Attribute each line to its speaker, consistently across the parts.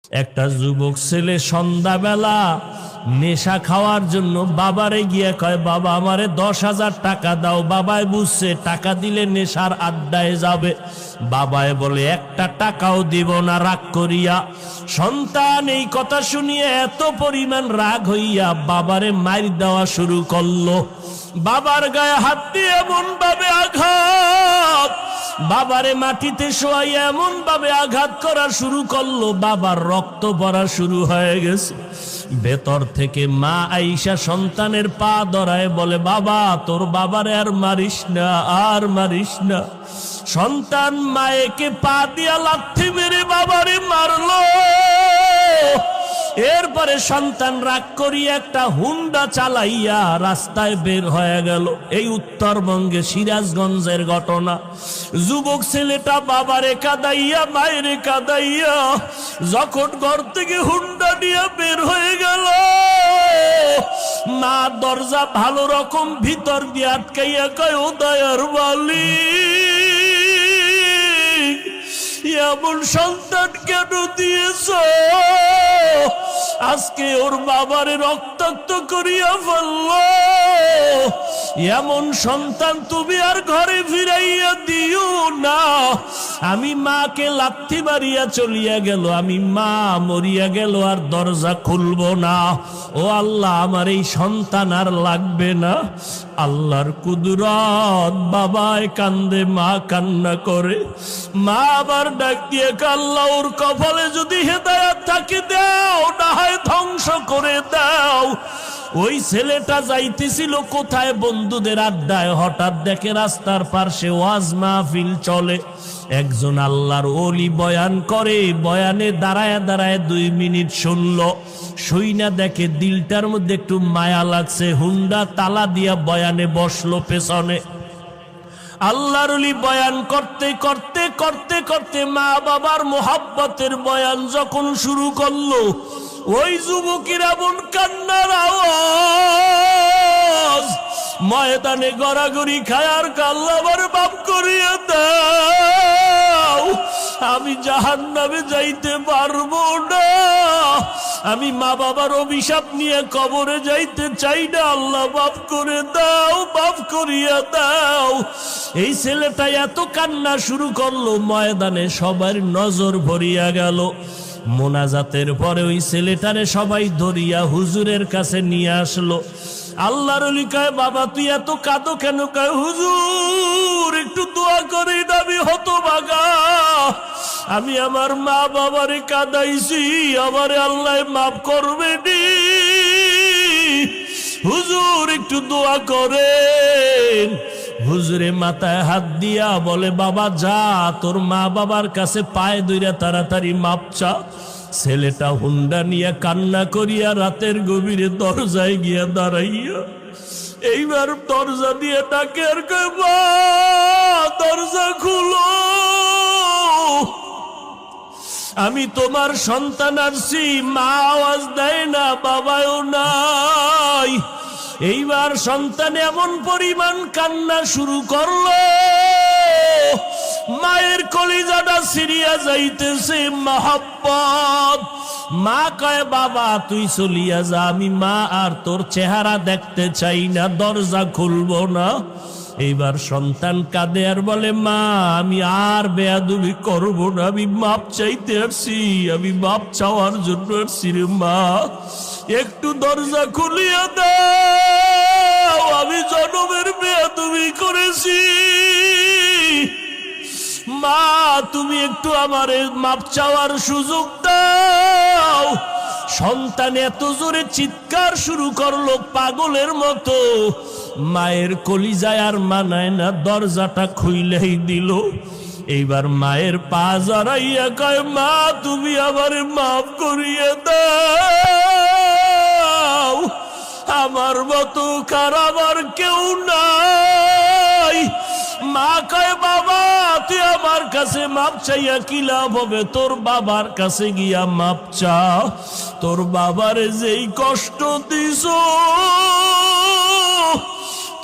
Speaker 1: একটা যুবক ছেলে সন্ধ্যাবেলা নেশা খাওয়ার জন্য বাবারে গিয়ে কয়, বাবা আমারে 10,000 টাকা দাও। বাবায় বুঝছে টাকা দিলে নেশার আড্ডায় যাবে। বাবায় বলে একটা টাকাও দিব না, রাগ করিয়া। সন্তান এই কথা শুনিয়ে এত পরিমাণ রাগ হইয়া বাবারে মার দেওয়া শুরু করলো। বাবার গায়ে হাত দিয়ে এমন ভাবে আঘাত, বাবারে মাটিতে শোয়াইয়া এমন ভাবে আঘাত করা শুরু করলো, বাবার রক্ত পড়া শুরু হয়ে গেছে। ভেতর থেকে মা আইসা সন্তানের পা ধরায় বলে, বাবা তোর বাবারে আর মারিস না, আর মারিস না। সন্তান মায়েকে পা দিয়া লাথি মেরে বাবারে মারলো। এরপরে সন্তান রাগ করিয়া একটা হুন্ডা চালাইয়া রাস্তায় বের হয়ে গেল। এই উত্তরবঙ্গে সিরাজগঞ্জের ঘটনা। যুবক ছেলেটা বাবারে কাঁদাইয়া মায়েরে কাঁদাইয়া যখন ঘর থেকে হুন্ডা নিয়ে বের হয়ে গেল, মা দরজা ভালো রকম ভিতর দিয়ে আটকাইয়া কয়, ও দয়ার মালিক, এমন সন্তান কেন দিয়েছ? আজকে ওর বাবারে রক্তাক্ত করিয়া ফেলল। এমন সন্তান তুমি আর ঘরে ফিরাইয়া দিও না। আমি মাকে লাথি মারিয়া চলিয়া গেল, আমি মা মরিয়া গেল আর দরজা খুলব না। ও আল্লাহ, আমার এই সন্তান আর লাগবে না। আল্লাহর কুদরত, বাবায় কান্দে, মা কান্না করে। মা আবার ডাক দিয়ে, আল্লাহ ওর কপালে যদি হেদায়েত থাকে দাও, না হয় ধ্বংস করে দাও। ওই ছেলেটা যাইতেছিল কোথায়? বন্ধুদের আড্ডায়। হঠাৎ দেখে রাস্তার পাশে ওয়াজ মাহফিল চলে। একজন আল্লাহর ওলি বয়ান করে। বয়ানে দাঁড়ায় দাঁড়ায় 2 মিনিট শুনলো। শুইনা দেখে দিলটার মধ্যে একটু মায়া লাগছে। হুন্ডা তালা দিয়া বয়ানে বসলো পেছনে। আল্লাহর ওলি বয়ান করতে করতে করতে করতে মা বাবার মোহাব্বতের বয়ান যখন শুরু করলো, ওই যুবকের এমন কান্নার আওয়াজ, ময়দানে গড়াগড়ি খায় আর আল্লাহ আমার মাফ করিয়ে দাও, আমি জাহান্নামে যাইতে পারবো না, আমি মা বাবার অভিশাপ নিয়ে কবরে যাইতে চাই না, আল্লাহ মাফ করে দাও, মাফ করিয়া দাও। এই ছেলেটা এত কান্না শুরু করলো, ময়দানে সবার নজর ভরিয়া গেল। মোনাজাতের পরে ওই ছেলেটারে সবাই ধরিয়া হুজুরের কাছে নিয়ে আসলো। আল্লাহর ওলি কয়, বাবা তুই এত কাঁদো কেন? কয়, হুজুর একটু দোয়া করি না, আমি হতভাগা, আমি আমার মা বাবারে কাঁদাইছি, আমারে আল্লাহ মাফ করবে নি, হুজুর একটু দোয়া করেন। হুজুরে মাথায় হাত দিয়া বলে, বাবা যা, তোর মা বাবার কাছে পায়ে ধইরা তাড়াতাড়ি মাপ চা। ছেলেটা হুন্ডা নিয়ে কান্না করিয়া রাতের গভীরে দরজায় গিয়া দাঁড়াইয়া এইবার দরজা দিয়ে ডাকে আর কয়, মা দরজা খুলো, আমি তোমার সন্তান আসছি। মা আওয়াজ দেয় না, বাবাও নাই। এইবার সন্তান এমন পরিমাণ কান্না শুরু করলো, মায়ের কলিজাটা ছিঁড়িয়া যাইতেছে মহব্বত। মা কয়, বাবা তুই চলিয়া যা, আমি মা আর তোর চেহারা দেখতে চাই না, দরজা খুলবো না। এইবার সন্তান কাঁদে আর বলে, মা আমি আর বেয়াদবি করবো না, আমি মাপ চাইতে আসছি, আমি মাপ চাওয়ার জন্য আসছি রে মা, একটু দরজা খুলিয়া দাও, আমি জনমের বেয়াদবি করেছি, মা তুমি একটু আমারে মাপ চাওয়ার সুযোগ দাও। সন্তান এত জোরে চিৎকার শুরু করলো পাগলের মতো, মায়ের কলিজায় আর মানায় না, দরজাটা খুইলেই দিল। এইবার মায়ের পা জড়াইয়া কয়, মা তুমি আমারে মাফ করিয়ে দাও, আমার মতো খারাপ আর কেউ নাই। মা কয়, বাবা তুই আমার কাছে মাপ চাইয়া কি লাভ হবে, তোর বাবার কাছে গিয়া মাপ চা, তোর বাবারে যেই কষ্ট দিস,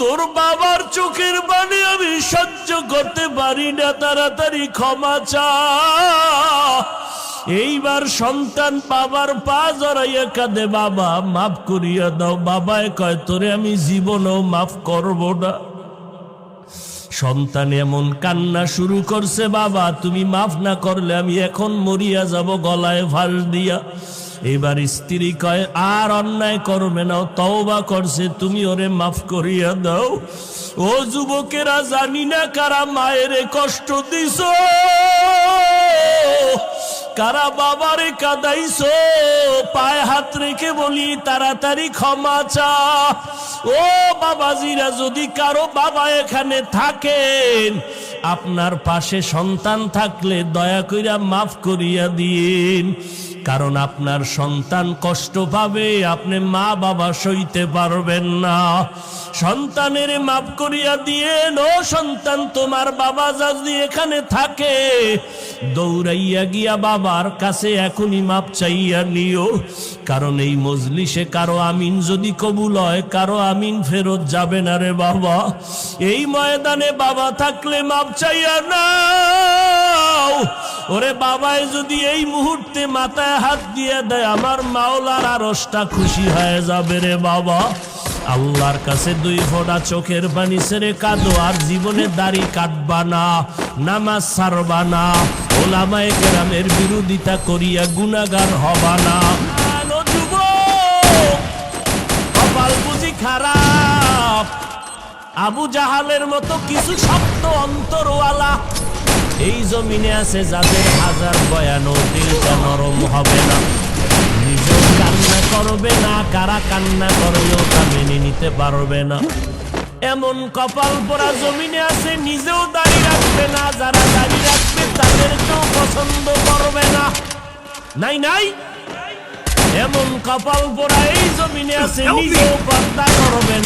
Speaker 1: তোর বাবার চোখের পানি আমি সহ্য করতে পারি না, তাড়াতাড়ি ক্ষমা চা। এইবার সন্তান বাবার পা জড়াইয়া কাঁদে, বাবা মাফ করিয়া দাও। বাবায় কয় তোরে আমি জীবনও মাফ করব না। সন্তান এমন কান্না শুরু করছে, বাবা তুমি মাফ না করলে আমি এখন মরিয়া যাব গলায় ফাঁস দিয়া। এবার স্ত্রী কয় আর অন্যায় করবে না, তওবা করছে, তুমি ওরে মাফ করিয়া দাও। ও যুবকেরা, জানি না কারা মায়ের কষ্ট দিছ, কারা বাবারে কাঁদাইছো, পায়ে হাত রেখে বলি তাড়াতাড়ি ক্ষমা চা। ও বাবাজিরা, যদি কারো বাবা এখানে থাকেন, আপনার পাশে সন্তান থাকলে দয়া কইরা মাফ করিয়া দিন, কারণ আপনার সন্তান কষ্ট পাবে, আপনি মা বাবা সইতে পারবেন না। সন্তানের মাফ করিয়া দিয়েন। ও সন্তান, তোমার বাবা যদি এখানে থাকে, দৌড়াইয়া গিয়া বাবার কাছে এখনই মাপ চাইয়া নিও, কারণ এই মজলিসে কারো আমিন যদি কবুল হয়, কারো আমিন ফেরত যাবে না রে বাবা। এই ময়দানে বাবা থাকলে মাপ চাইয়া নাও। ওরে বাবায় যদি এই মুহূর্তে মাথায় হাত দিয়ে দেয়, আমার মাওলার আরশটা খুশি হয়ে যাবে রে বাবা। আল্লাহর কাছে দুই ফোঁটা চোখের পানি ছেড়ে কাঁদো, আর জীবনে দাড়ি কাটবা না, নামাজ ছাড়বা না, ওলামায়ে কেরামের বিরোধিতা করিয়া গুনাহগার হবা না। আলো যুবক, কপাল বুঝি খারাপ। আবু জাহালের মতো কিছু শক্ত অন্তরওয়ালা এই জমিনে আছে, যাদের হাজার বয়ানও দিলটা নরম হবে না, নিজেও কান্না করবে না, কারা কান্না করলেও তা মেনে নিতে পারবে না। এমন কপাল পোড়া জমিনে আছে, নিজেও দাড়ি রাখবে না, যারা দাড়ি রাখবে তাদেরকেও পছন্দ করবে না। নাই নাই, এমন কপাল পোড়া এই জমিনে আছে, নিজেও পর্দা করবেন।